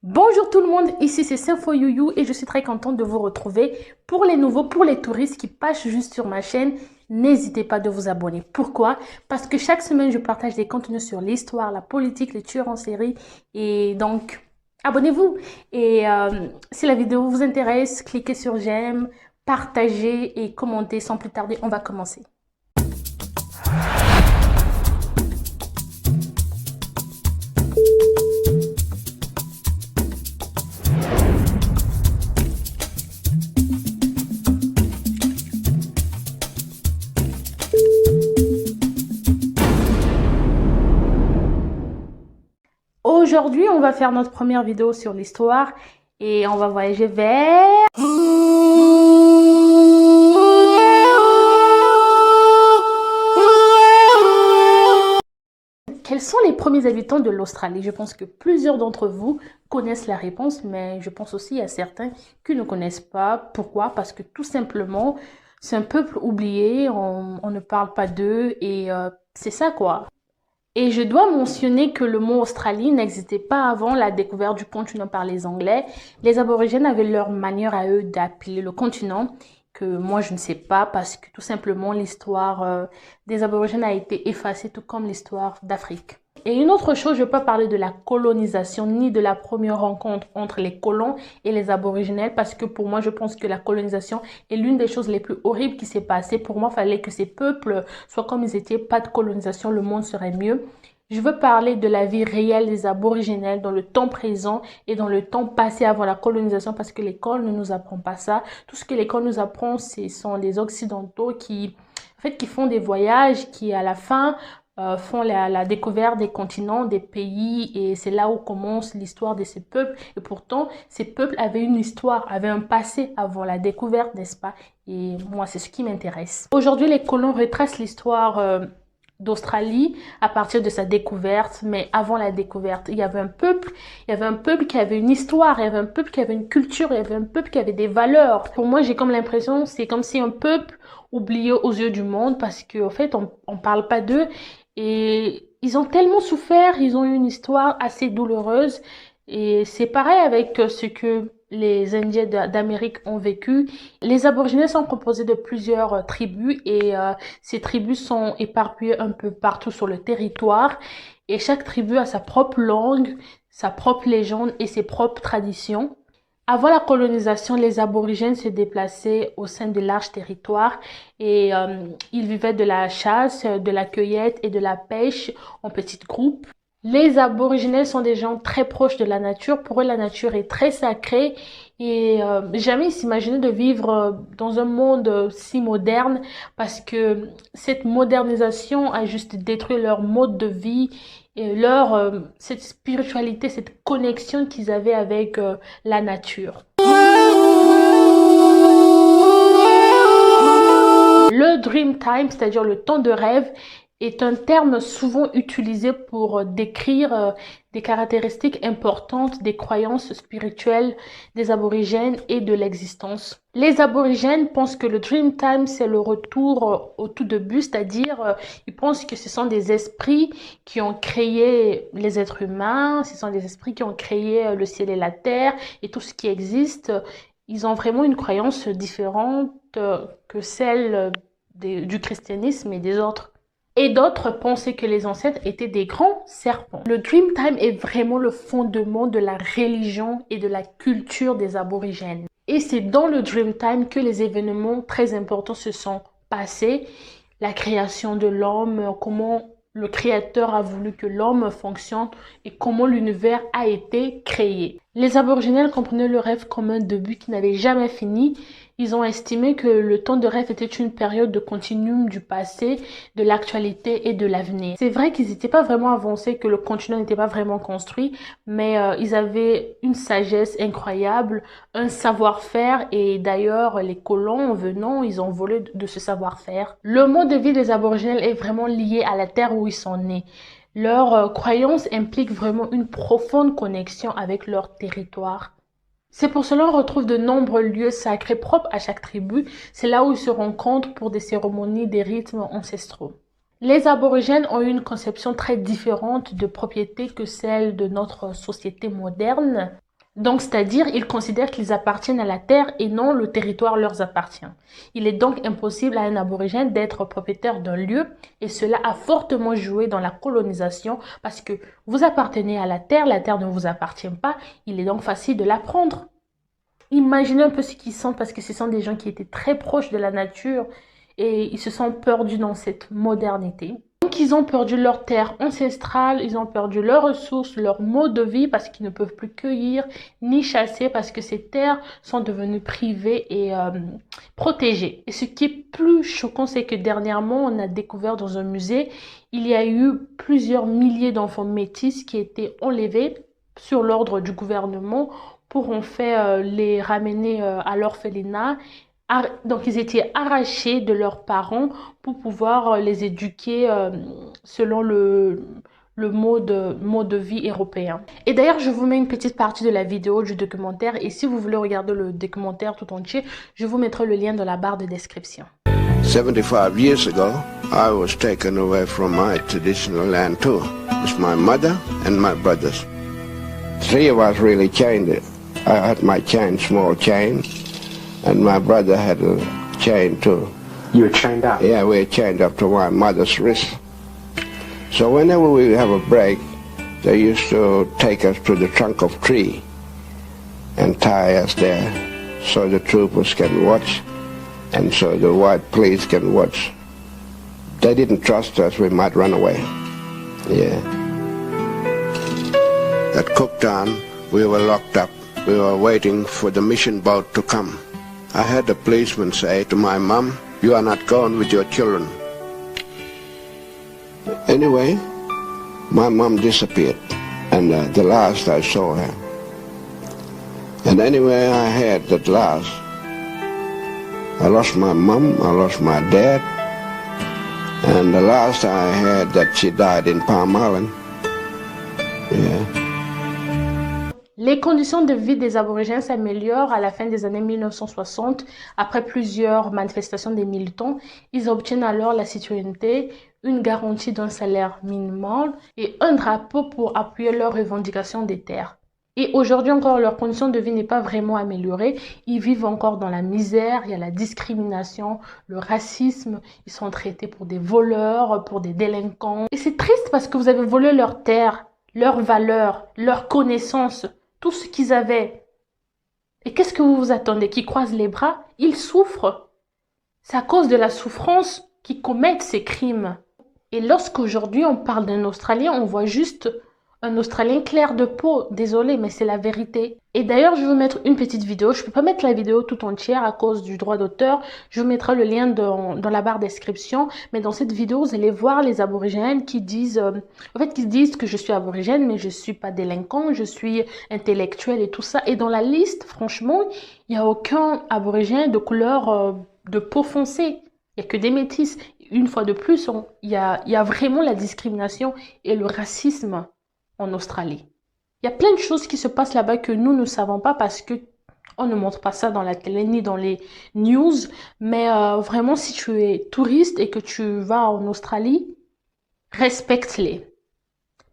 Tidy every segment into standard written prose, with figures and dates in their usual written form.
Bonjour tout le monde, ici c'est Symphoyouyou et je suis très contente de vous retrouver. Pour les nouveaux, pour les touristes qui passent juste sur ma chaîne, n'hésitez pas de vous abonner. Pourquoi? Parce que chaque semaine je partage des contenus sur l'histoire, la politique, les tueurs en série et donc abonnez-vous. Et si la vidéo vous intéresse, cliquez sur j'aime, partagez et commentez. Sans plus tarder, on va commencer. Aujourd'hui, on va faire notre première vidéo sur l'histoire et on va voyager vers... Quels sont les premiers habitants de l'Australie? Je pense que plusieurs d'entre vous connaissent la réponse, mais je pense aussi à certains qui ne connaissent pas. Pourquoi? Parce que tout simplement, c'est un peuple oublié, on ne parle pas d'eux et c'est ça quoi. Et je dois mentionner que le mot Australie n'existait pas avant la découverte du continent par les Anglais. Les aborigènes avaient leur manière à eux d'appeler le continent, que moi je ne sais pas parce que tout simplement l'histoire des aborigènes a été effacée tout comme l'histoire d'Afrique. Et une autre chose, je ne veux pas parler de la colonisation ni de la première rencontre entre les colons et les aborigènes parce que pour moi, je pense que la colonisation est l'une des choses les plus horribles qui s'est passée. Pour moi, il fallait que ces peuples soient comme ils étaient, pas de colonisation, le monde serait mieux. Je veux parler de la vie réelle des aborigènes dans le temps présent et dans le temps passé avant la colonisation parce que l'école ne nous apprend pas ça. Tout ce que l'école nous apprend, ce sont les occidentaux qui font des voyages, qui à la fin font la découverte des continents, des pays et c'est là où commence l'histoire de ces peuples. Et pourtant, ces peuples avaient une histoire, avaient un passé avant la découverte, n'est-ce pas? Et moi, c'est ce qui m'intéresse. Aujourd'hui, les colons retracent l'histoire d'Australie à partir de sa découverte, mais avant la découverte, il y avait un peuple qui avait une histoire, il y avait un peuple qui avait une culture, il y avait un peuple qui avait des valeurs. Pour moi, j'ai comme l'impression, c'est comme si un peuple oublié aux yeux du monde parce qu'en fait, on parle pas d'eux et ils ont tellement souffert, ils ont eu une histoire assez douloureuse et c'est pareil avec ce que les Indiens d'Amérique ont vécu. Les aborigènes sont composés de plusieurs tribus et ces tribus sont éparpillées un peu partout sur le territoire et chaque tribu a sa propre langue, sa propre légende et ses propres traditions. Avant la colonisation, les aborigènes se déplaçaient au sein de larges territoires et ils vivaient de la chasse, de la cueillette et de la pêche en petits groupes. Les aborigènes sont des gens très proches de la nature. Pour eux, la nature est très sacrée et jamais ils s'imaginaient de vivre dans un monde si moderne parce que cette modernisation a juste détruit leur mode de vie et cette spiritualité, cette connexion qu'ils avaient avec la nature. Le dream time, c'est-à-dire le temps de rêve, est un terme souvent utilisé pour décrire des caractéristiques importantes des croyances spirituelles des aborigènes et de l'existence. Les aborigènes pensent que le dream time, c'est le retour au tout début, c'est-à-dire ils pensent que ce sont des esprits qui ont créé les êtres humains, ce sont des esprits qui ont créé le ciel et la terre et tout ce qui existe. Ils ont vraiment une croyance différente que celle du christianisme et des autres. Et d'autres pensaient que les ancêtres étaient des grands serpents. Le Dreamtime est vraiment le fondement de la religion et de la culture des aborigènes. Et c'est dans le Dreamtime que les événements très importants se sont passés. La création de l'homme, comment le créateur a voulu que l'homme fonctionne et comment l'univers a été créé. Les aborigènes comprenaient le rêve comme un début qui n'avait jamais fini. Ils ont estimé que le temps de rêve était une période de continuum du passé, de l'actualité et de l'avenir. C'est vrai qu'ils n'étaient pas vraiment avancés, que le continent n'était pas vraiment construit, mais ils avaient une sagesse incroyable, un savoir-faire et d'ailleurs les colons en venant, ils ont volé de ce savoir-faire. Le mode de vie des aborigènes est vraiment lié à la terre où ils sont nés. Leur croyance implique vraiment une profonde connexion avec leur territoire. C'est pour cela qu'on retrouve de nombreux lieux sacrés propres à chaque tribu. C'est là où ils se rencontrent pour des cérémonies, des rythmes ancestraux. Les aborigènes ont une conception très différente de propriété que celle de notre société moderne. Donc, c'est-à-dire, ils considèrent qu'ils appartiennent à la terre et non le territoire leur appartient. Il est donc impossible à un aborigène d'être propriétaire d'un lieu et cela a fortement joué dans la colonisation parce que vous appartenez à la terre ne vous appartient pas, il est donc facile de la prendre. Imaginez un peu ce qu'ils sont parce que ce sont des gens qui étaient très proches de la nature et ils se sont perdus dans cette modernité. Donc ils ont perdu leur terre ancestrale, ils ont perdu leurs ressources, leur mode de vie parce qu'ils ne peuvent plus cueillir ni chasser parce que ces terres sont devenues privées et protégées. Et ce qui est plus choquant, c'est que dernièrement, on a découvert dans un musée, il y a eu plusieurs milliers d'enfants métis qui étaient enlevés sur l'ordre du gouvernement pour en fait les ramener à l'orphelinat. Donc, ils étaient arrachés de leurs parents pour pouvoir les éduquer selon mode de vie européen. Et d'ailleurs, je vous mets une petite partie de la vidéo du documentaire. Et si vous voulez regarder le documentaire tout entier, je vous mettrai le lien dans la barre de description. 75 years ago, I was taken away from my traditional land too. It's my mother and my brothers. Three of us really chained. I had my chain, small chain. And my brother had a chain too. You were chained up? Yeah, we were chained up to my mother's wrist. So whenever we have a break, they used to take us to the trunk of tree and tie us there so the troopers can watch and so the white police can watch. They didn't trust us, we might run away. Yeah. At Cooktown, we were locked up. We were waiting for the mission boat to come. I had a policeman say to my mom, "You are not going with your children." Anyway, my mom disappeared, and the last I saw her. And anyway, I heard that last, I lost my mom, I lost my dad, and the last I heard that she died in Palm Island. Yeah. Les conditions de vie des aborigènes s'améliorent à la fin des années 1960. Après plusieurs manifestations des militants, ils obtiennent alors la citoyenneté, une garantie d'un salaire minimal et un drapeau pour appuyer leurs revendications des terres. Et aujourd'hui encore, leur condition de vie n'est pas vraiment améliorée. Ils vivent encore dans la misère, il y a la discrimination, le racisme. Ils sont traités pour des voleurs, pour des délinquants. Et c'est triste parce que vous avez volé leurs terres, leurs valeurs, leurs connaissances, tout ce qu'ils avaient. Et qu'est-ce que vous vous attendez? Qu'ils croisent les bras? Ils souffrent. C'est à cause de la souffrance qu'ils commettent ces crimes. Et lorsqu'aujourd'hui on parle d'un Australien, on voit juste un Australien clair de peau. Désolé, mais c'est la vérité. Et d'ailleurs, je vais vous mettre une petite vidéo. Je peux pas mettre la vidéo tout entière à cause du droit d'auteur. Je vous mettrai le lien dans la barre description. Mais dans cette vidéo, vous allez voir les aborigènes qui disent, qui disent que je suis aborigène, mais je suis pas délinquant, je suis intellectuel et tout ça. Et dans la liste, franchement, il y a aucun aborigène de couleur de peau foncée. Il y a que des métis. Une fois de plus, il y a vraiment la discrimination et le racisme en Australie. Il y a plein de choses qui se passent là-bas que nous ne savons pas parce que on ne montre pas ça dans la télé ni dans les news. Mais vraiment, si tu es touriste et que tu vas en Australie, respecte-les.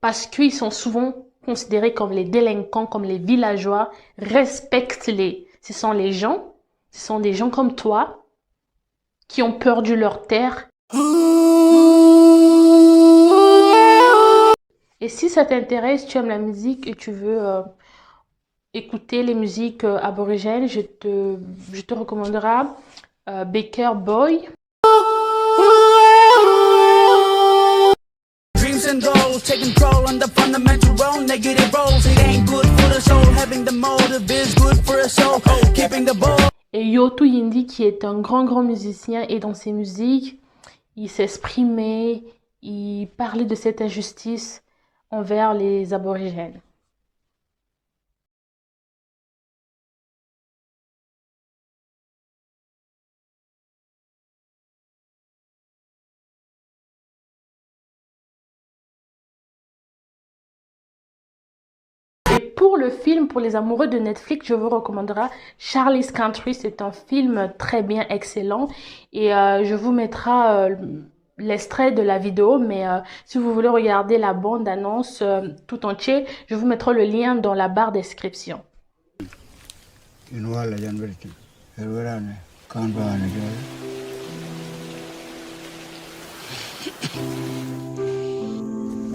Parce qu'ils sont souvent considérés comme les délinquants, comme les villageois. Respecte-les. Ce sont des gens comme toi qui ont perdu leur terre. Et si ça t'intéresse, tu aimes la musique et tu veux écouter les musiques aborigènes, je te recommanderai Baker Boy. Dreams and goals, taking control on the fundamental role, negative roles, it ain't good for the soul, having the motive is good for a soul, keeping the ball. Et Yotu Yindi qui est un grand musicien et dans ses musiques, il s'exprimait, il parlait de cette injustice envers les aborigènes. Et pour le film, pour les amoureux de Netflix, je vous recommanderai Charlie's Country. C'est un film très bien, excellent. Et je vous mettrai l'extrait de la vidéo, mais si vous voulez regarder la bande-annonce tout entier, je vous mettrai le lien dans la barre description.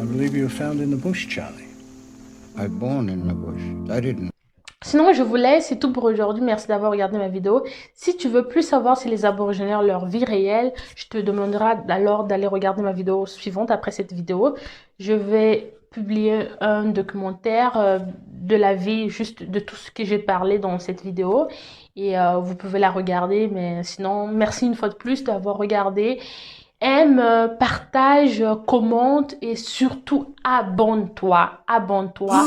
I believe you were found in the bush, Charlie. I was born in the bush. I didn't. Sinon, je vous laisse, c'est tout pour aujourd'hui. Merci d'avoir regardé ma vidéo. Si tu veux plus savoir si les aborigènes ont leur vie réelle, je te demanderai alors d'aller regarder ma vidéo suivante après cette vidéo. Je vais publier un documentaire de la vie, juste de tout ce que j'ai parlé dans cette vidéo. Et vous pouvez la regarder. Mais sinon, merci une fois de plus d'avoir regardé. Aime, partage, commente et surtout abonne-toi. Abonne-toi.